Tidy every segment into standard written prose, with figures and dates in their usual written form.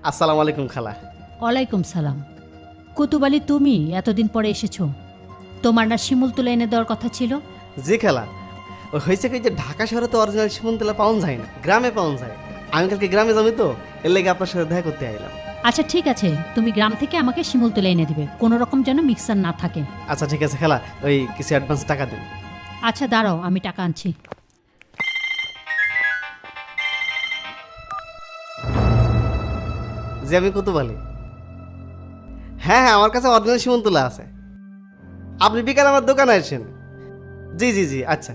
আসসালামু আলাইকুম খালা। ওয়ালাইকুম সালাম। কুতুবালি, তুমি এতদিন পরে এসেছো? তোমার না শিমুল তুলে এনে দেওয়ার কথা ছিল? জি খালা, ওই হয়েছে কি যে ঢাকা শহরে তো অরিজিনাল শিমুলতলা পাওয়া যায় না, গ্রামে পাওয়া যায়। আমি কালকে গ্রামে যাবি তো, এর লেগে আপনার সাথে দেখা করতে আইলাম। আচ্ছা ঠিক আছে, তুমি গ্রাম থেকে আমাকে শিমুল তুলে এনে দিবে, কোনো রকম যেন মিক্সার না থাকে। আচ্ছা ঠিক আছে খালা, ওই কিছু অ্যাডভান্স টাকা দিন। আচ্ছা দাঁড়াও, আমি টাকা আনছি। জি আমি কুতুবালি। হ্যাঁ হ্যাঁ, আমার কাছে অরিজিনাল শিমুলতলা আছে। আপনি বিকালে আমার দোকানে আসেন। জি জি জি আচ্ছা।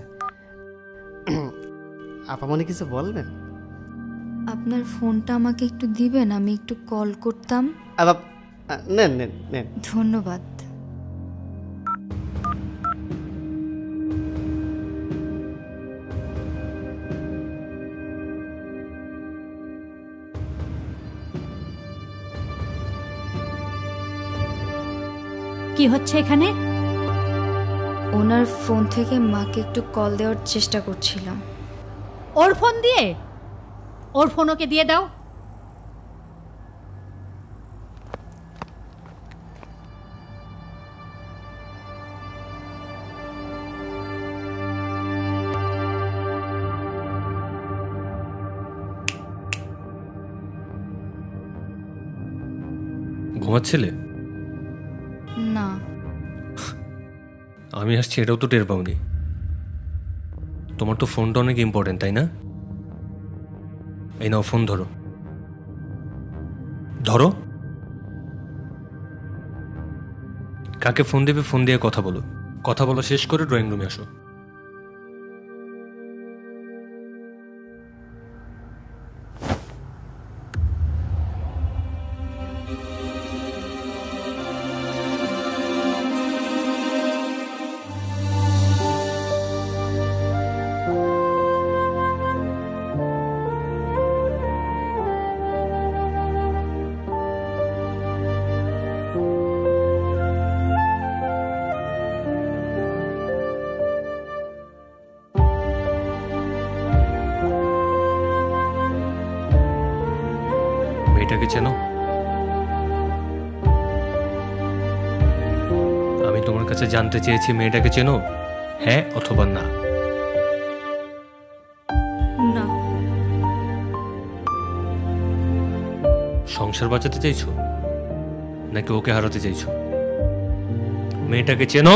আপামনি কিছু বলবেন? আপনার ফোনটা আমাকে একটু দিবেন, আমি একটু কল করতাম। নেন নেন নেন। ধন্যবাদ। কি হচ্ছে এখানে? ওনার ফোন থেকে মাকে একটু কল দেওয়ার চেষ্টা করছিলাম। ওর ফোন দিয়ে? ওর ফোন ওকে দিয়ে দাও। ঘুমাচ্ছিলে? না, আমি আসছি এটাও তো টের পাওনি। তোমার তো ফোনটা অনেক ইম্পর্টেন্ট, তাই না? এই নাও ফোন, ধরো ধরো। কাকে ফোন দেবে ফোন দিয়ে কথা বলো, কথা বলা শেষ করে ড্রয়িং রুমে আসো। মেয়েটাকে চেনো? আমি তোমার কাছে জানতে চেয়েছি মেয়েটাকে চেনো, হ্যাঁ অথবা না? না। সংসার বাঁচাতে চাইছো নাকি ওকে হারাতে চাইছো? মেয়েটাকে চেনো?